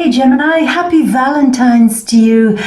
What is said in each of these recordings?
Hey Gemini, happy Valentine's to you.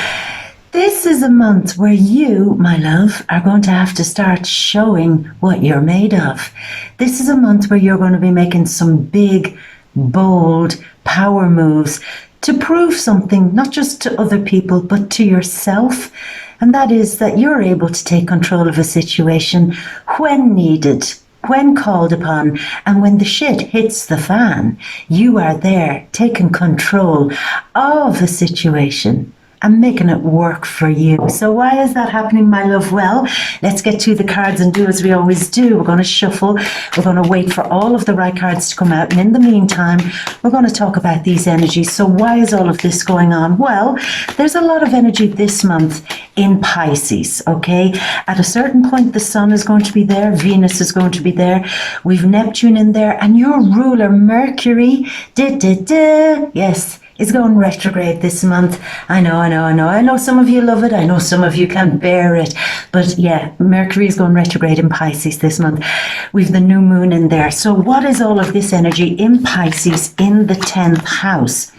This is a month where you, my love, are going to have to start showing what you're made of. This is a month where you're going to be making some big, bold power moves to prove something, not just to other people, but to yourself. And that is that you're able to take control of a situation when needed, when called upon, and when the shit hits the fan. You are there taking control of a situation and making it work for you. So why is that happening, my love? Well, let's get to the cards and do as we always do. We're going to shuffle. We're going to wait for all of the right cards to come out. And in the meantime, we're going to talk about these energies. So why is all of this going on? Well, there's a lot of energy this month in Pisces, okay? At a certain point, the sun is going to be there. Venus is going to be there. We've Neptune in there. And your ruler, Mercury, yes, is going retrograde this month. I know some of you love it. I know some of you can't bear it. But yeah, Mercury is going retrograde in Pisces this month. We've the new moon in there. So what is all of this energy in Pisces in the 10th house?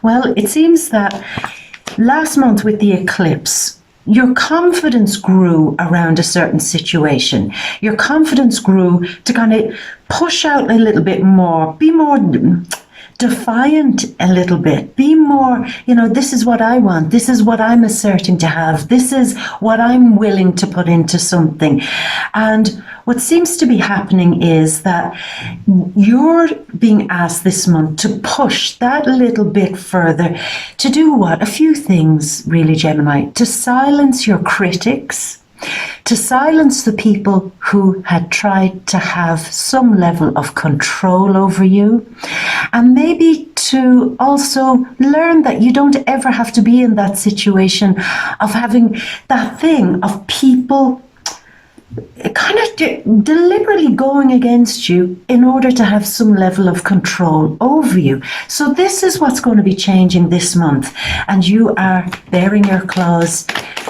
Well, it seems that last month with the eclipse, your confidence grew around a certain situation. Your confidence grew to kind of push out a little bit more, be more defiant a little bit, be more, this is what I want, this is what I'm asserting to have, this is what I'm willing to put into something. And what seems to be happening is that you're being asked this month to push that little bit further to do what? A few things, really, Gemini. To silence your critics, to silence the people who had tried to have some level of control over you, and maybe to also learn that you don't ever have to be in that situation of having that thing of people kind of deliberately going against you in order to have some level of control over you. So this is what's going to be changing this month. And you are bearing your claws,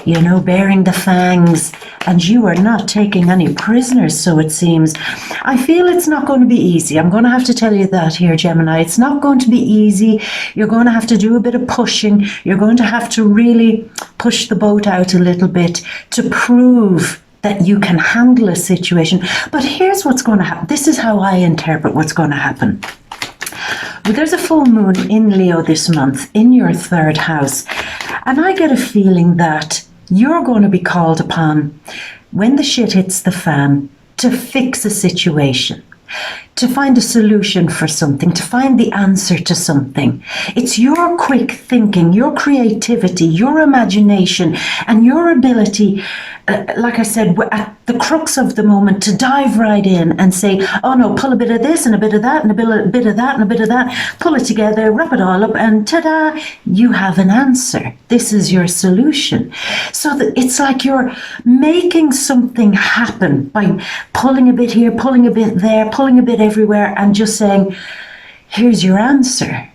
bearing the fangs, and you are not taking any prisoners, so it seems. I feel it's not going to be easy. I'm going to have to tell you that here, Gemini. It's not going to be easy. You're going to have to do a bit of pushing. You're going to have to really push the boat out a little bit to prove that you can handle a situation. But here's what's going to happen. This is how I interpret what's going to happen. Well, there's a full moon in Leo this month in your 3rd house. And I get a feeling that you're going to be called upon when the shit hits the fan to fix a situation, to find a solution for something, to find the answer to something. It's your quick thinking, your creativity, your imagination, and your ability, like I said, at the crux of the moment, to dive right in and say, oh no, pull a bit of this and a bit of that and a bit of that and a bit of that, pull it together, wrap it all up, and ta-da, you have an answer. This is your solution. So that it's like you're making something happen by pulling a bit here, pulling a bit there, pulling a bit everywhere, and just saying, here's your answer.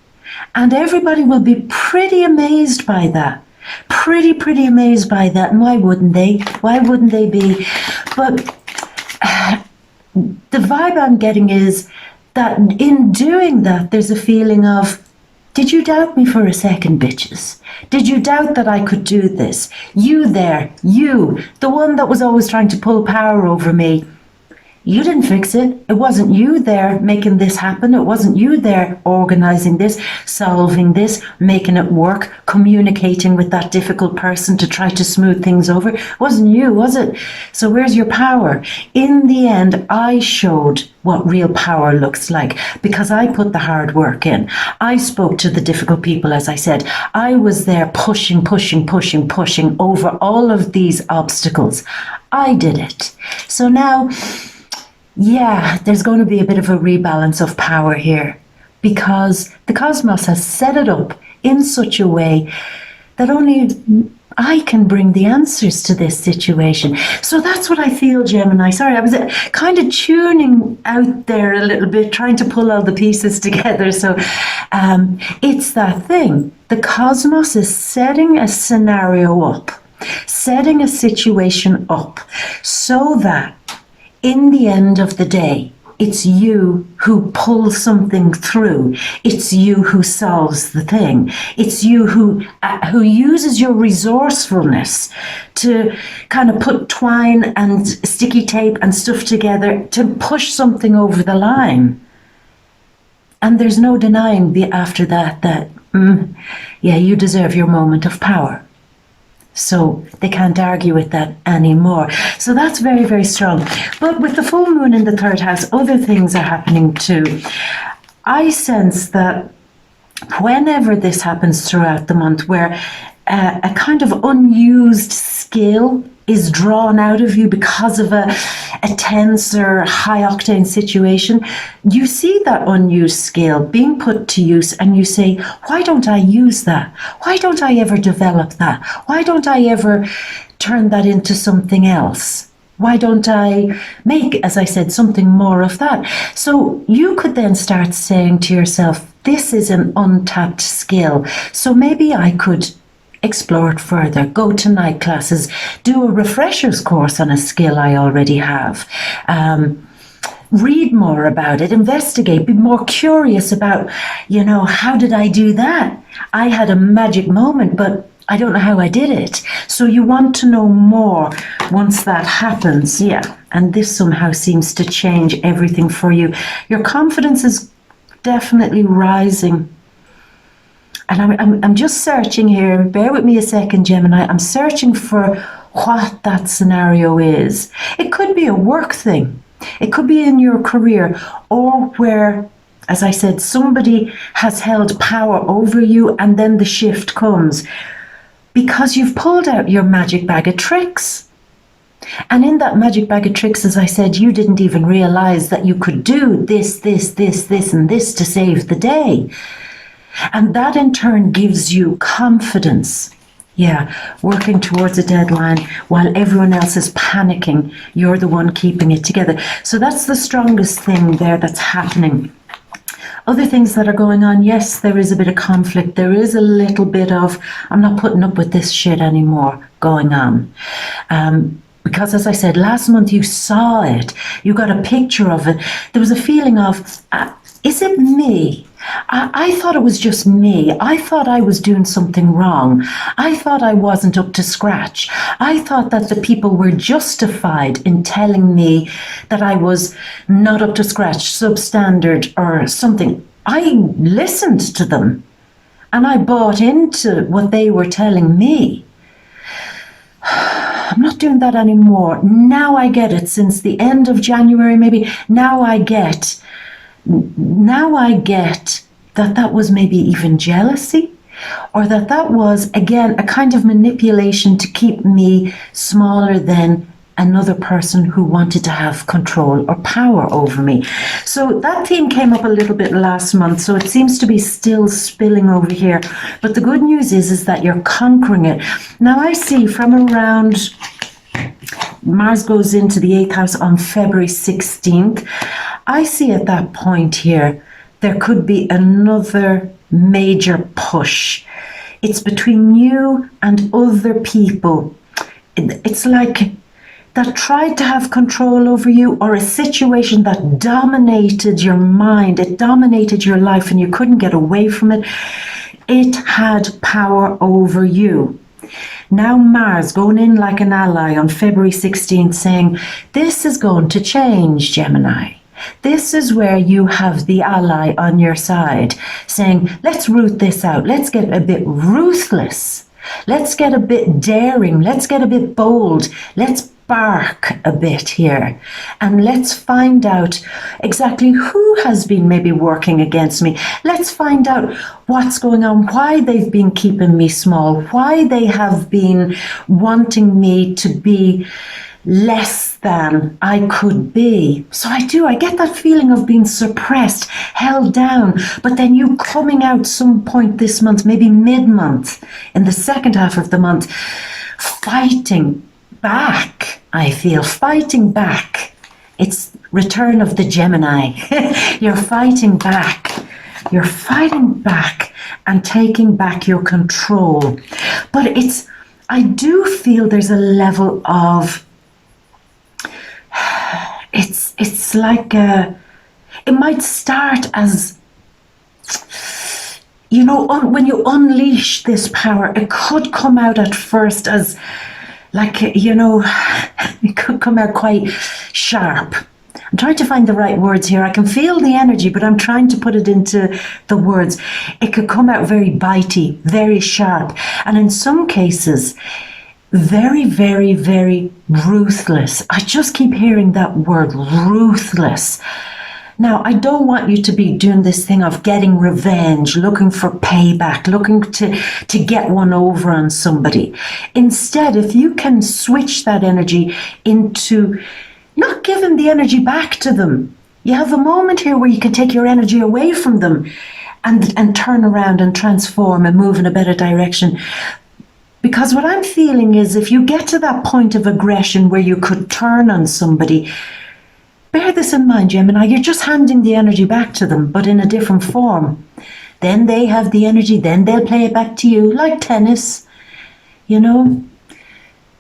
And everybody will be pretty amazed by that. Pretty amazed by that. And why wouldn't they? Why wouldn't they be? But the vibe I'm getting is that in doing that, there's a feeling of, did you doubt me for a second, bitches? Did you doubt that I could do this? You there, you, the one that was always trying to pull power over me. You didn't fix it. It wasn't you there making this happen. It wasn't you there organizing this, solving this, making it work, communicating with that difficult person to try to smooth things over. It wasn't you, was it? So where's your power? In the end, I showed what real power looks like because I put the hard work in. I spoke to the difficult people, as I said. I was there pushing over all of these obstacles. I did it. So now, yeah, there's going to be a bit of a rebalance of power here because the cosmos has set it up in such a way that only I can bring the answers to this situation. So that's what I feel, Gemini. Sorry, I was kind of tuning out there a little bit, trying to pull all the pieces together. So it's that thing. The cosmos is setting a scenario up, setting a situation up so that in the end of the day, it's you who pulls something through. It's you who solves the thing. It's you who uses your resourcefulness to kind of put twine and sticky tape and stuff together to push something over the line. And there's no denying after that, yeah, you deserve your moment of power. So they can't argue with that anymore. So that's very, very strong. But with the full moon in the third house, other things are happening too. I sense that whenever this happens throughout the month, where a kind of unused skill is drawn out of you because of a tense or high octane situation, you see that unused skill being put to use and you say, why don't I use that? Why don't I ever develop that? Why don't I ever turn that into something else? Why don't I make, as I said, something more of that? So you could then start saying to yourself, this is an untapped skill. So maybe I could explore it further, go to night classes, do a refreshers course on a skill I already have, read more about it, investigate, be more curious about, how did I do that? I had a magic moment, but I don't know how I did it. So you want to know more once that happens. Yeah. And this somehow seems to change everything for you. Your confidence is definitely rising. And I'm just searching here. Bear with me a second, Gemini. I'm searching for what that scenario is. It could be a work thing. It could be in your career, or where, as I said, somebody has held power over you and then the shift comes because you've pulled out your magic bag of tricks. And in that magic bag of tricks, as I said, you didn't even realize that you could do this, and this to save the day. And that in turn gives you confidence. Yeah, working towards a deadline while everyone else is panicking, you're the one keeping it together. So that's the strongest thing there that's happening. Other things that are going on, yes, there is a bit of conflict. There is a little bit of, I'm not putting up with this shit anymore going on. Because as I said, last month you saw it. You got a picture of it. There was a feeling of, is it me? I thought it was just me. I thought I was doing something wrong. I thought I wasn't up to scratch. I thought that the people were justified in telling me that I was not up to scratch, substandard or something. I listened to them and I bought into what they were telling me. I'm not doing that anymore. Now I get it. Since the end of January, maybe, now I get that was maybe even jealousy, or that was, again, a kind of manipulation to keep me smaller than another person who wanted to have control or power over me. So that theme came up a little bit last month, so it seems to be still spilling over here. But the good news is that you're conquering it. Now I see from around, Mars goes into the 8th house on February 16th. I see at that point here, there could be another major push. It's between you and other people. It's like that tried to have control over you, or a situation that dominated your mind, it dominated your life and you couldn't get away from it. It had power over you. Now Mars going in like an ally on February 16th saying, this is going to change, Gemini. This is where you have the ally on your side saying, let's root this out. Let's get a bit ruthless. Let's get a bit daring. Let's get a bit bold. Let's bark a bit here. And let's find out exactly who has been maybe working against me. Let's find out what's going on, why they've been keeping me small, why they have been wanting me to be less than I could be. So I get that feeling of being suppressed, held down, but then you coming out some point this month, maybe mid-month, in the second half of the month, fighting back. I feel fighting back. It's return of the Gemini. You're fighting back. You're fighting back and taking back your control. But I do feel there's a level of, it's like It might start as, when you unleash this power, it could come out at first as like, it could come out quite sharp. I'm trying to find the right words here. I can feel the energy, but I'm trying to put it into the words. It could come out very bitey, very sharp, and in some cases, very, very, very ruthless. I just keep hearing that word, ruthless. Now, I don't want you to be doing this thing of getting revenge, looking for payback, looking to get one over on somebody. Instead, if you can switch that energy into not giving the energy back to them, you have a moment here where you can take your energy away from them and turn around and transform and move in a better direction. Because what I'm feeling is if you get to that point of aggression where you could turn on somebody, bear this in mind, Gemini, you're just handing the energy back to them, but in a different form. Then they have the energy, then they'll play it back to you, like tennis,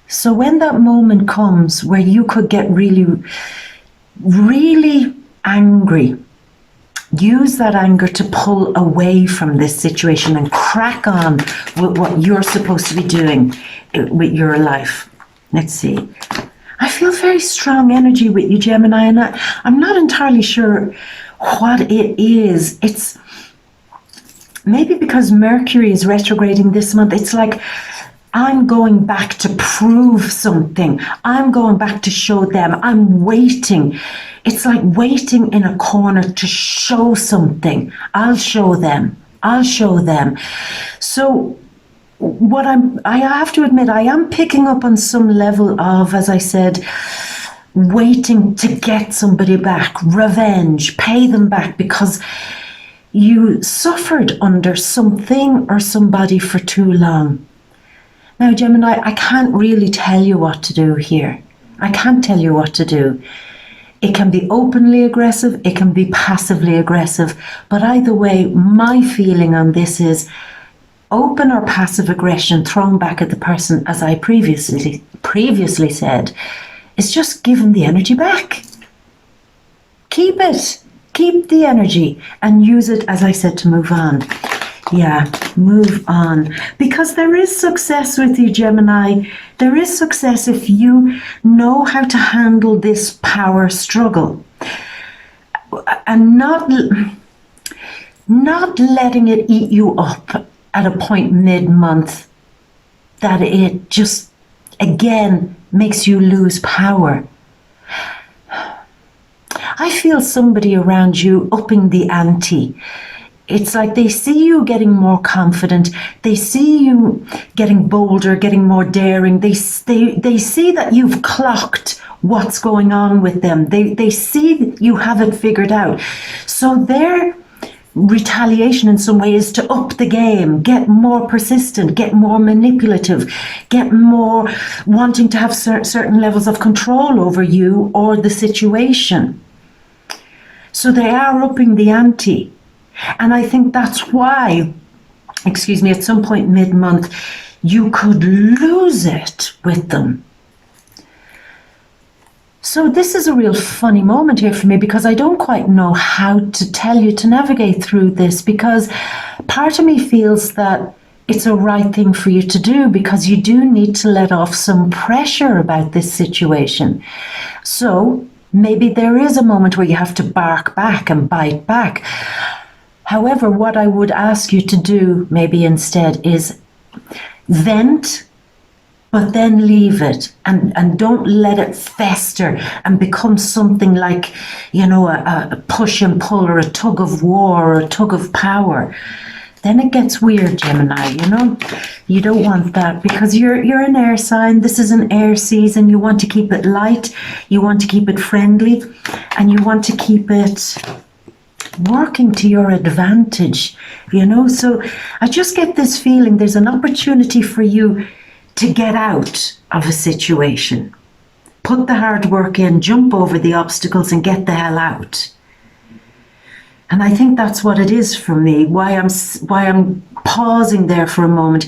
So when that moment comes where you could get really, really angry, use that anger to pull away from this situation and crack on with what you're supposed to be doing with your life. Let's see. I feel very strong energy with you, Gemini, and I'm not entirely sure what it is. It's maybe because Mercury is retrograding this month. It's like I'm going back to prove something. I'm going back to show them. I'm waiting. It's like waiting in a corner to show something. I'll show them. I'll show them. So I have to admit, I am picking up on some level of, as I said, waiting to get somebody back, revenge, pay them back because you suffered under something or somebody for too long. Now, Gemini, I can't really tell you what to do here. I can't tell you what to do. It can be openly aggressive, it can be passively aggressive, but either way, my feeling on this is open or passive aggression thrown back at the person, as I previously said, is just giving the energy back. Keep it. Keep the energy and use it, as I said, to move on. Yeah, move on. Because there is success with you, Gemini. There is success if you know how to handle this power struggle and not letting it eat you up at a point mid-month that it just, again, makes you lose power. I feel somebody around you upping the ante. It's like they see you getting more confident. They see you getting bolder, getting more daring. They see that you've clocked what's going on with them. They see you have it figured out. So their retaliation in some way is to up the game, get more persistent, get more manipulative, get more wanting to have certain levels of control over you or the situation. So they are upping the ante. And I think that's why, at some point mid-month, you could lose it with them. So this is a real funny moment here for me because I don't quite know how to tell you to navigate through this, because part of me feels that it's a right thing for you to do because you do need to let off some pressure about this situation. So maybe there is a moment where you have to bark back and bite back. However, what I would ask you to do maybe instead is vent, but then leave it and don't let it fester and become something like, a push and pull or a tug of war or a tug of power. Then it gets weird, Gemini, You don't want that because you're an air sign. This is an air season. You want to keep it light. You want to keep it friendly. And you want to keep it working to your advantage, So I just get this feeling there's an opportunity for you to get out of a situation. Put the hard work in, jump over the obstacles and get the hell out. And I think that's what it is for me, why I'm pausing there for a moment,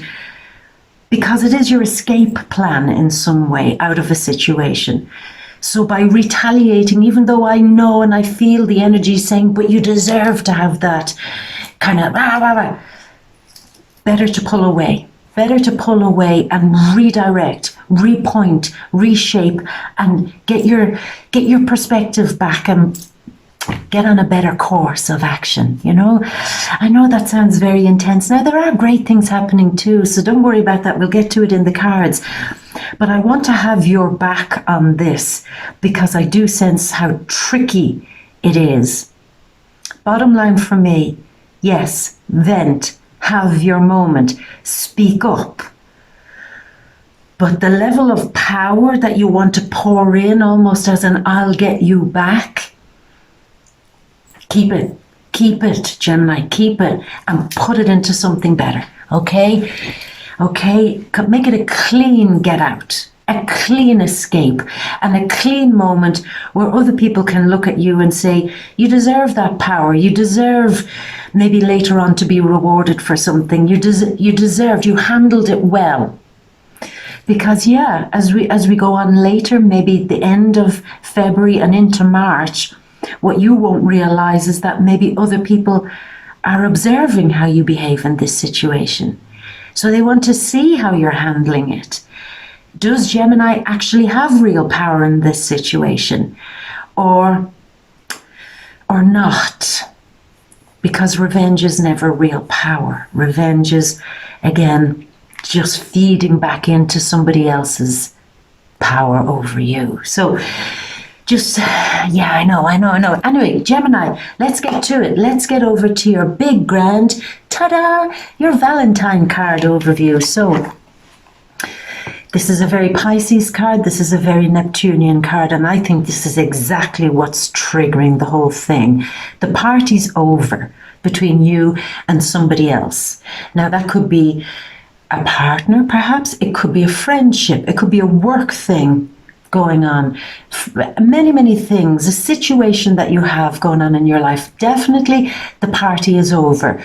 because it is your escape plan in some way out of a situation. So by retaliating, even though I know and I feel the energy saying, but you deserve to have that kind of, better to pull away. Better to pull away and redirect, repoint, reshape, and get your perspective back and get on a better course of action, you know? I know that sounds very intense. Now, there are great things happening too, so don't worry about that. We'll get to it in the cards. But I want to have your back on this because I do sense how tricky it is. Bottom line for me, yes, vent, have your moment, speak up. But the level of power that you want to pour in, almost as an I'll get you back, keep it, Gemini, keep it and put it into something better, okay? Okay, make it a clean get out, a clean escape, and a clean moment where other people can look at you and say, you deserve that power, you deserve maybe later on to be rewarded for something, you handled it well. Because yeah, as we go on later, maybe the end of February and into March, what you won't realize is that maybe other people are observing how you behave in this situation. So they want to see how you're handling it. Does Gemini actually have real power in this situation? Or not? Because revenge is never real power. Revenge is, again, just feeding back into somebody else's power over you. So just, yeah, I know. Anyway, Gemini, let's get to it. Let's get over to your big, grand, ta-da, your Valentine card overview. So this is a very Pisces card. This is a very Neptunian card. And I think this is exactly what's triggering the whole thing. The party's over between you and somebody else. Now, that could be a partner, perhaps. It could be a friendship. It could be a work thing going on. Many things. A situation that you have going on in your life. Definitely the party is over.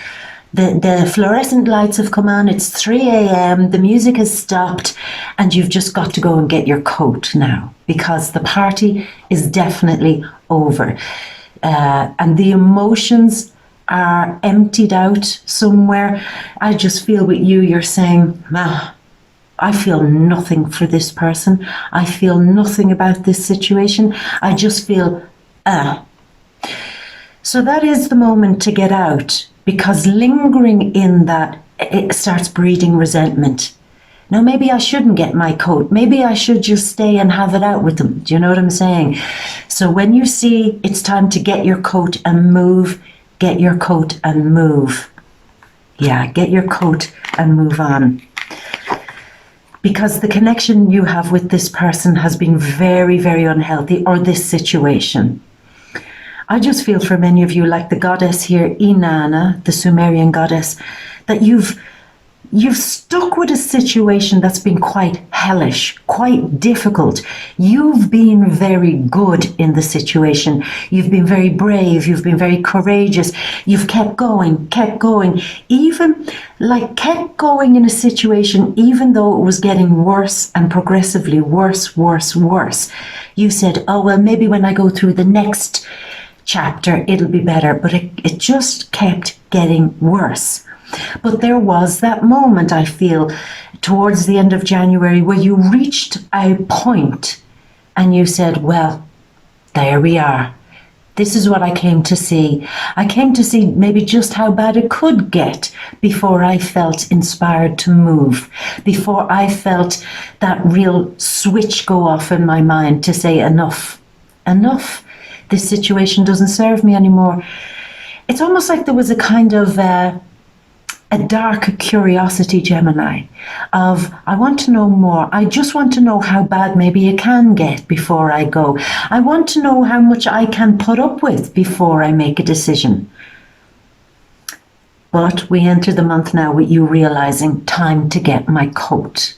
The fluorescent lights have come on. It's 3 a.m. The music has stopped and you've just got to go and get your coat now because the party is definitely over. And the emotions are emptied out somewhere. I just feel with you, you're saying, I feel nothing for this person. I feel nothing about this situation. I just feel, So that is the moment to get out, because lingering in that, it starts breeding resentment. Now, maybe I shouldn't get my coat. Maybe I should just stay and have it out with them. Do you know what I'm saying? So when you see it's time to get your coat and move, get your coat and move. Yeah, get your coat and move on. Because the connection you have with this person has been very, very unhealthy, or this situation. I just feel for many of you, like the goddess here, Inanna, the Sumerian goddess, that you've stuck with a situation that's been quite hellish, quite difficult. You've been very good in the situation. You've been very brave. You've been very courageous. You've kept going, even like kept going in a situation, even though it was getting worse and progressively worse. You said, oh, well, maybe when I go through the next chapter, it'll be better. But it just kept getting worse. But there was that moment, I feel, towards the end of January where you reached a point and you said, well, there we are. This is what I came to see. I came to see maybe just how bad it could get before I felt inspired to move, before I felt that real switch go off in my mind to say enough. This situation doesn't serve me anymore. It's almost like there was a kind of a dark curiosity, Gemini, of I want to know more. I just want to know how bad maybe it can get before I go. I want to know how much I can put up with before I make a decision. But we enter the month now with you realizing time to get my coat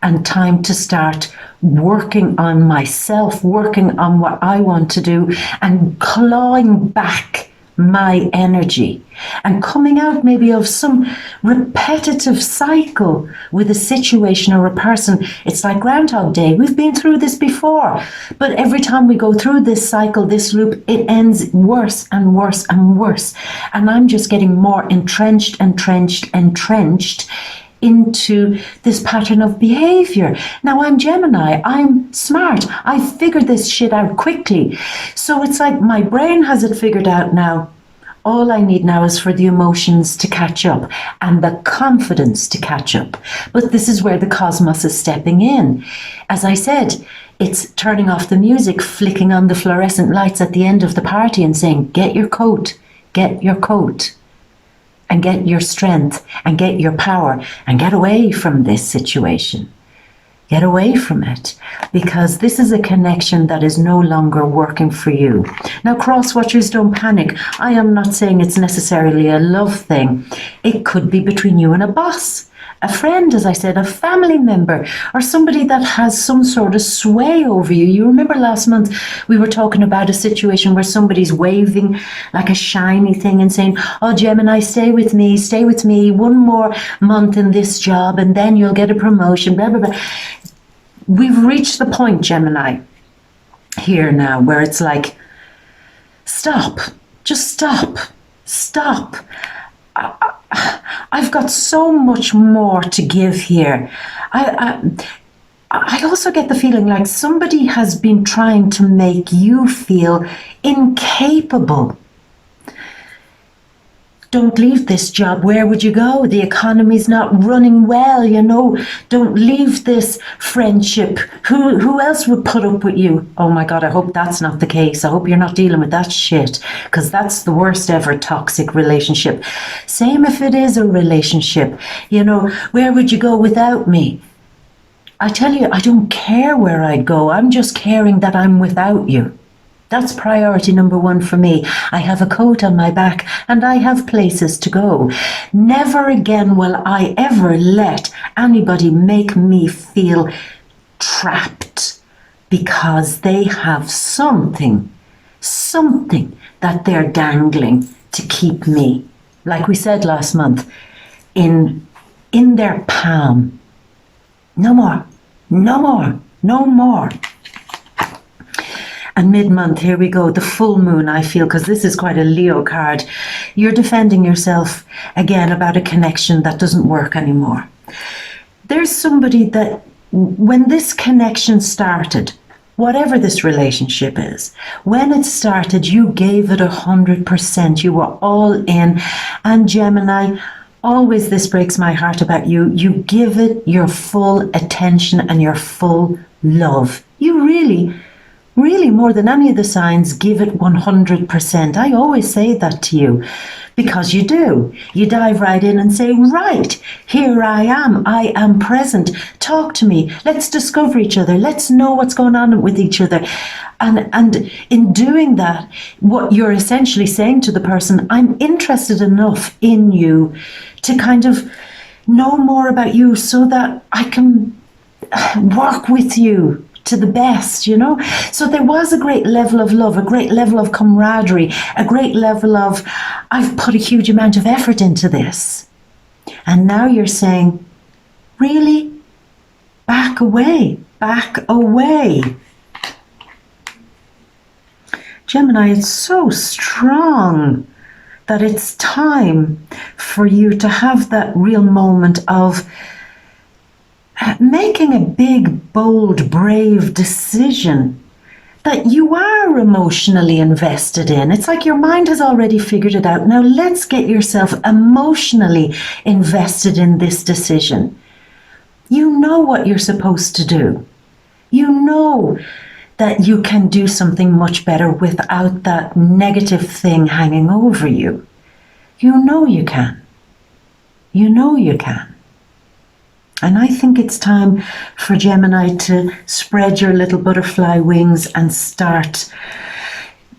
and time to start working on myself, working on what I want to do and clawing back my energy, and coming out maybe of some repetitive cycle with a situation or a person. It's like Groundhog Day. We've been through this before, but every time we go through this cycle, this loop, it ends worse and worse and worse. And I'm just getting more entrenched into this pattern of behavior. Now, I'm Gemini, I'm smart, I figured this shit out quickly. So it's like my brain has it figured out now. All I need now is for the emotions to catch up and the confidence to catch up. But this is where the cosmos is stepping in. As I said, it's turning off the music, flicking on the fluorescent lights at the end of the party and saying, get your coat, and get your strength and get your power and get away from this situation. Get away from it, because this is a connection that is no longer working for you. Now, cross-watchers, don't panic. I am not saying it's necessarily a love thing. It could be between you and a boss, a friend, as I said, a family member, or somebody that has some sort of sway over you. You remember last month we were talking about a situation where somebody's waving like a shiny thing and saying, oh, Gemini, stay with me, one more month in this job and then you'll get a promotion, blah, blah, blah. We've reached the point, Gemini, here now, where it's like, stop, just stop. I've got so much more to give here. I also get the feeling like somebody has been trying to make you feel incapable. Don't leave this job. Where would you go? The economy's not running well, you know. Don't leave this friendship. Who else would put up with you? Oh my God, I hope that's not the case. I hope you're not dealing with that shit, because that's the worst ever toxic relationship. Same if it is a relationship. You know, where would you go without me? I tell you, I don't care where I go. I'm just caring that I'm without you. That's priority number one for me. I have a coat on my back and I have places to go. Never again will I ever let anybody make me feel trapped because they have something that they're dangling to keep me, like we said last month, in their palm. No more. And mid-month, here we go, the full moon, I feel, because this is quite a Leo card. You're defending yourself again about a connection that doesn't work anymore. There's somebody that when this connection started, whatever this relationship is, when it started, you gave it 100%. You were all in. And Gemini, always this breaks my heart about you. You give it your full attention and your full love. You really more than any of the signs, give it 100%. I always say that to you because you do. You dive right in and say, right, here I am present. Talk to me. Let's discover each other. Let's know what's going on with each other. And in doing that, what you're essentially saying to the person, I'm interested enough in you to kind of know more about you so that I can work with you to the best, you know. So there was a great level of love, a great level of camaraderie, a great level of, I've put a huge amount of effort into this. And now you're saying, really? Back away. Gemini, it's so strong that it's time for you to have that real moment of making a big, bold, brave decision that you are emotionally invested in. It's like your mind has already figured it out. Now let's get yourself emotionally invested in this decision. You know what you're supposed to do. You know that you can do something much better without that negative thing hanging over you. You know you can. And I think it's time for Gemini to spread your little butterfly wings and start,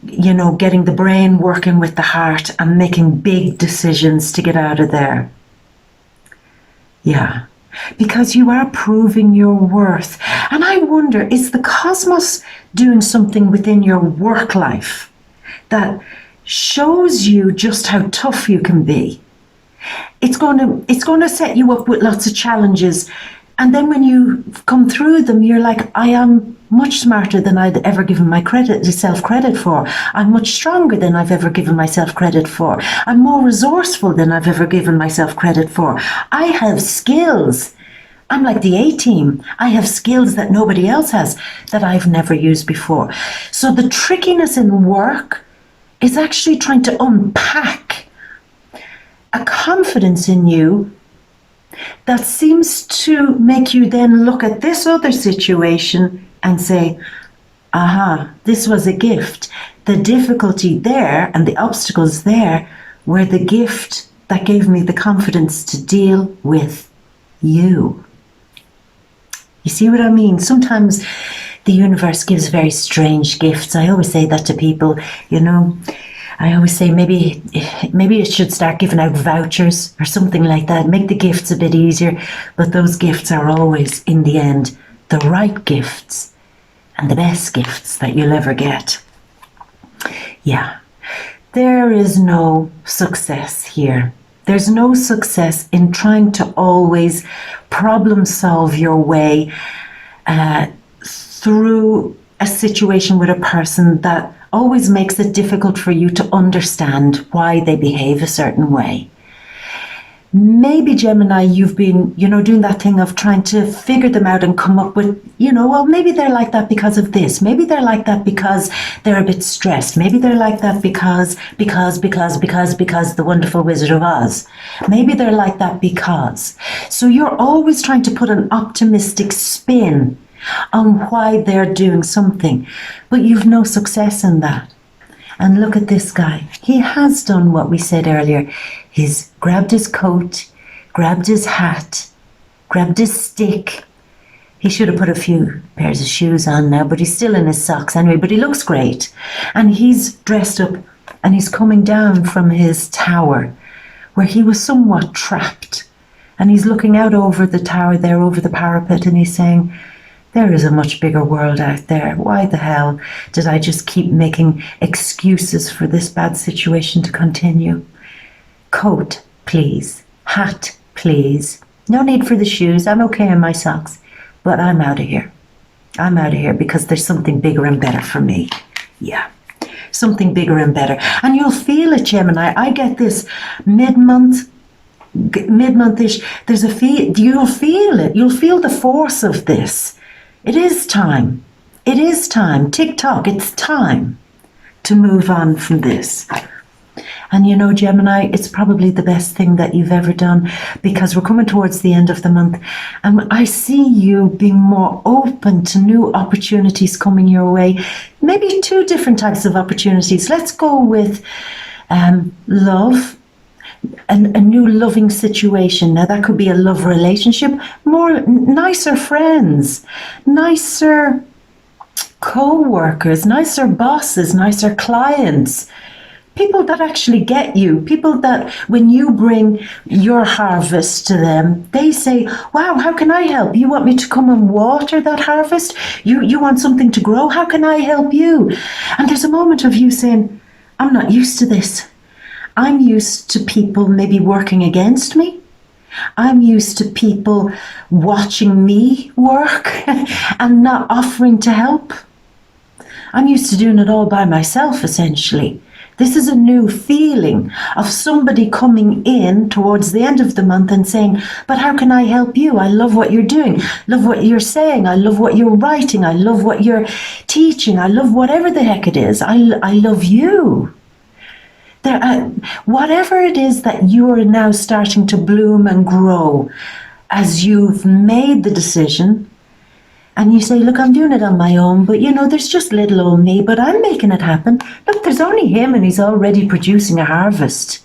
you know, getting the brain working with the heart and making big decisions to get out of there. Yeah, because you are proving your worth. And I wonder, is the cosmos doing something within your work life that shows you just how tough you can be. It's going to set you up with lots of challenges. And then when you come through them, you're like, I am much smarter than I'd ever given myself credit for. I'm much stronger than I've ever given myself credit for. I'm more resourceful than I've ever given myself credit for. I have skills. I'm like the A-team. I have skills that nobody else has that I've never used before. So the trickiness in work is actually trying to unpack a confidence in you that seems to make you then look at this other situation and say, aha, this was a gift. The difficulty there and the obstacles there were the gift that gave me the confidence to deal with you. You see what I mean? Sometimes the universe gives very strange gifts. I always say that to people, you know. I always say maybe it should start giving out vouchers or something like that. Make the gifts a bit easier. But those gifts are always, in the end, the right gifts and the best gifts that you'll ever get. Yeah, there is no success here. There's no success in trying to always problem solve your way through a situation with a person that always makes it difficult for you to understand why they behave a certain way. Maybe, Gemini, you've been, doing that thing of trying to figure them out and come up with, well, maybe they're like that because of this. Maybe they're like that because they're a bit stressed. Maybe they're like that because the wonderful Wizard of Oz. Maybe they're like that because. So you're always trying to put an optimistic spin on why they're doing something, but you've no success in that. And look at this guy. He has done what we said earlier. He's grabbed his coat, grabbed his hat, grabbed his stick. He should have put a few pairs of shoes on now, but he's still in his socks anyway, but he looks great. And he's dressed up and he's coming down from his tower where he was somewhat trapped. And he's looking out over the tower there, over the parapet, and he's saying, there is a much bigger world out there. Why the hell did I just keep making excuses for this bad situation to continue? Coat, please. Hat, please. No need for the shoes. I'm okay in my socks. But I'm out of here. I'm out of here because there's something bigger and better for me. Yeah. Something bigger and better. And you'll feel it, Gemini. I get this mid-month-ish. You'll feel it. You'll feel the force of this. It is time. It is time. Tick-tock, it's time to move on from this. And Gemini, it's probably the best thing that you've ever done because we're coming towards the end of the month and I see you being more open to new opportunities coming your way. Maybe two different types of opportunities. Let's go with love. A new loving situation. Now that could be a love relationship, more nicer friends, nicer co-workers, nicer bosses, nicer clients, people that actually get you, people that when you bring your harvest to them, they say, wow, how can I help? You want me to come and water that harvest? You want something to grow? How can I help you? And there's a moment of you saying, I'm not used to this. I'm used to people maybe working against me. I'm used to people watching me work and not offering to help. I'm used to doing it all by myself, essentially. This is a new feeling of somebody coming in towards the end of the month and saying, but how can I help you? I love what you're doing. Love what you're saying. I love what you're writing. I love what you're teaching. I love whatever the heck it is. I love you. Whatever it is that you are now starting to bloom and grow as you've made the decision and you say, look, I'm doing it on my own, but there's just little old me, but I'm making it happen. Look, there's only him and he's already producing a harvest.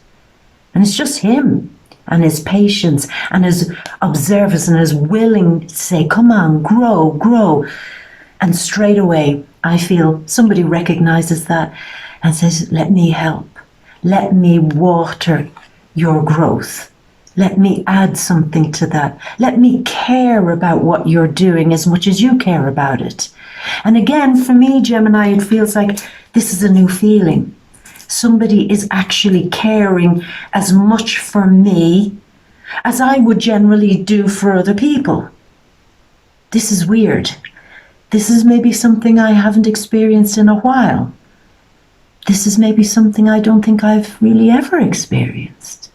And it's just him and his patience and his observance and his willing to say, come on, grow. And straight away, I feel somebody recognizes that and says, let me help. Let me water your growth. Let me add something to that. Let me care about what you're doing as much as you care about it. And again, for me, Gemini, it feels like this is a new feeling. somebody is actually caring as much for me as I would generally do for other people. This is weird. This is maybe something I haven't experienced in a while. This is maybe something I don't think I've really ever experienced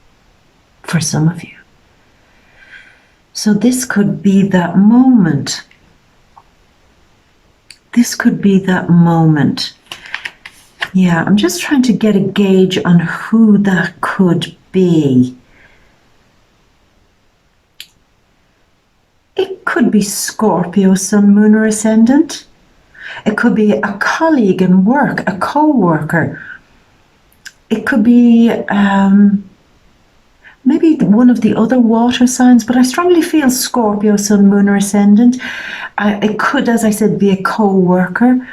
for some of you. So this could be that moment. This could be that moment. Yeah, I'm just trying to get a gauge on who that could be. It could be Scorpio, Sun, Moon, or Ascendant. It could be a colleague in work, a co-worker. It could be maybe one of the other water signs, but I strongly feel Scorpio, Sun, Moon, or Ascendant. It could, as I said, be a co-worker.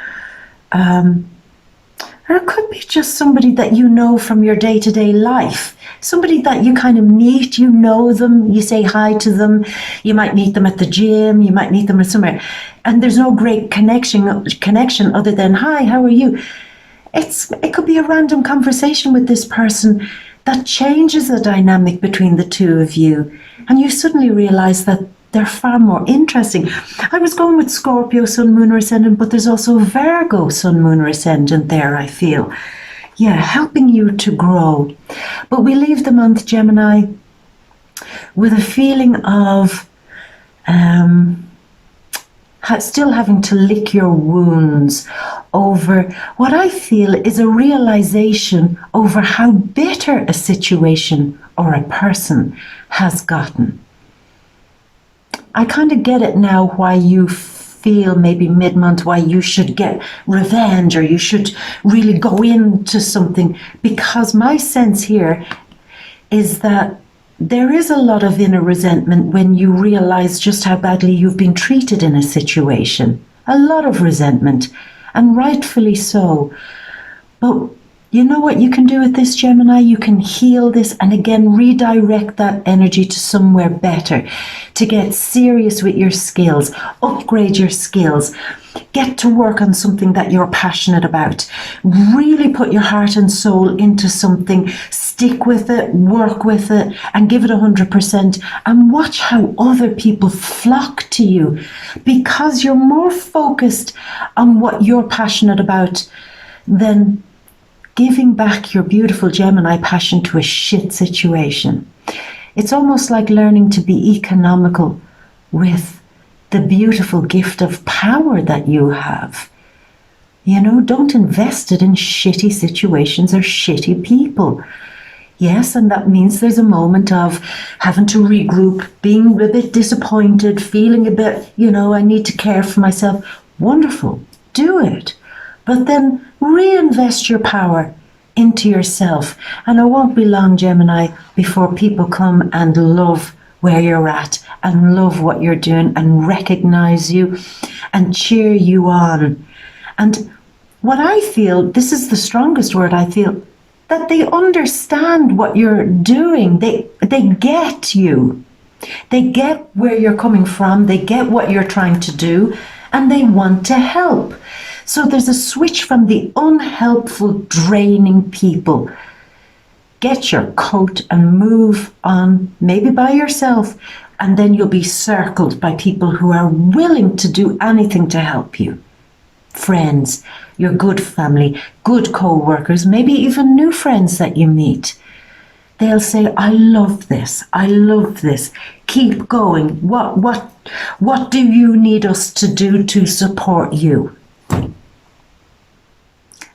Or it could be just somebody that you know from your day-to-day life. Somebody that you kind of meet, you know them, you say hi to them. You might meet them at the gym, you might meet them somewhere. And there's no great connection other than, hi, how are you? It could be a random conversation with this person that changes the dynamic between the two of you. And you suddenly realize that they're far more interesting. I was going with Scorpio, Sun, Moon, or Ascendant, but there's also Virgo, Sun, Moon, or Ascendant there, I feel. Yeah, helping you to grow. But we leave the month, Gemini, with a feeling of still having to lick your wounds over what I feel is a realization over how bitter a situation or a person has gotten. I kind of get it now why you feel maybe mid-month why you should get revenge or you should really go into something, because my sense here is that there is a lot of inner resentment when you realize just how badly you've been treated in a situation. A lot of resentment, and rightfully so. But you know what you can do with this, Gemini? You can heal this and again redirect that energy to somewhere better, to get serious with your skills, upgrade your skills, get to work on something that you're passionate about, really put your heart and soul into something, stick with it, work with it, and give it 100%, and watch how other people flock to you because you're more focused on what you're passionate about than giving back your beautiful Gemini passion to a shit situation. It's almost like learning to be economical with the beautiful gift of power that you have. You know, don't invest it in shitty situations or shitty people. Yes, and that means there's a moment of having to regroup, being a bit disappointed, feeling a bit, I need to care for myself. Wonderful, do it. But then reinvest your power into yourself. And it won't be long, Gemini, before people come and love where you're at and love what you're doing and recognize you and cheer you on. And what I feel, this is the strongest word I feel, that they understand what you're doing. They get you. They get where you're coming from. They get what you're trying to do, and they want to help. So there's a switch from the unhelpful, draining people. Get your coat and move on, maybe by yourself, and then you'll be circled by people who are willing to do anything to help you. Friends, your good family, good co-workers, maybe even new friends that you meet. They'll say, I love this. I love this. Keep going. What do you need us to do to support you?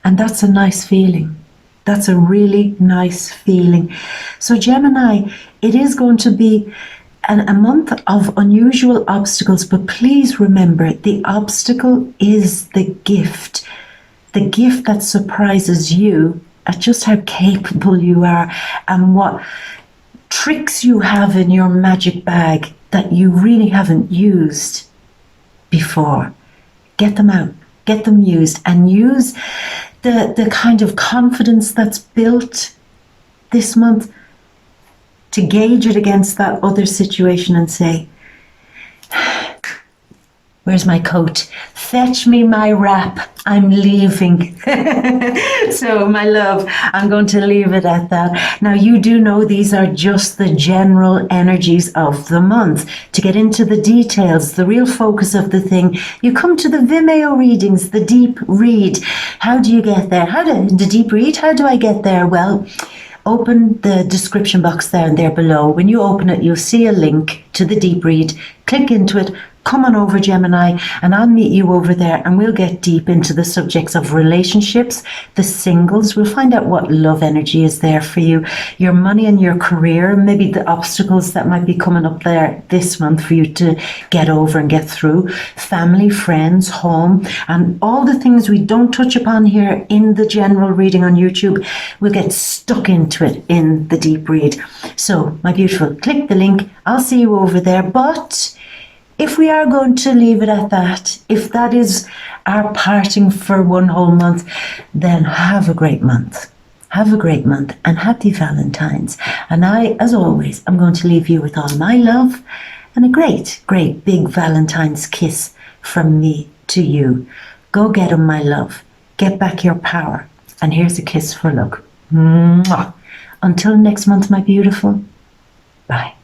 And that's a nice feeling. That's a really nice feeling. So Gemini, it is going to be a month of unusual obstacles, but please remember, the obstacle is the gift that surprises you at just how capable you are and what tricks you have in your magic bag that you really haven't used before. Get them out, get them used, and use the kind of confidence that's built this month to gauge it against that other situation and say, Where's my coat? Fetch me my wrap. I'm leaving. So, my love, I'm going to leave it at that. Now, you do know these are just the general energies of the month. To get into the details, the real focus of the thing, you come to the VIMEO readings, the deep read. How do you get there? The deep read? How do I get there? Well, open the description box there and there below. When you open it, you'll see a link to the deep read. Click into it. Come on over, Gemini, and I'll meet you over there, and we'll get deep into the subjects of relationships, the singles. We'll find out what love energy is there for you, your money and your career, maybe the obstacles that might be coming up there this month for you to get over and get through, family, friends, home, and all the things we don't touch upon here in the general reading on YouTube. We'll get stuck into it in the deep read. So, my beautiful, click the link. I'll see you over there, but if we are going to leave it at that, if that is our parting for one whole month, then have a great month. Have a great month and happy Valentine's. And I, as always, I'm going to leave you with all my love and a great, great big Valentine's kiss from me to you. Go get 'em, my love. Get back your power. And here's a kiss for luck. Mwah. Until next month, my beautiful. Bye.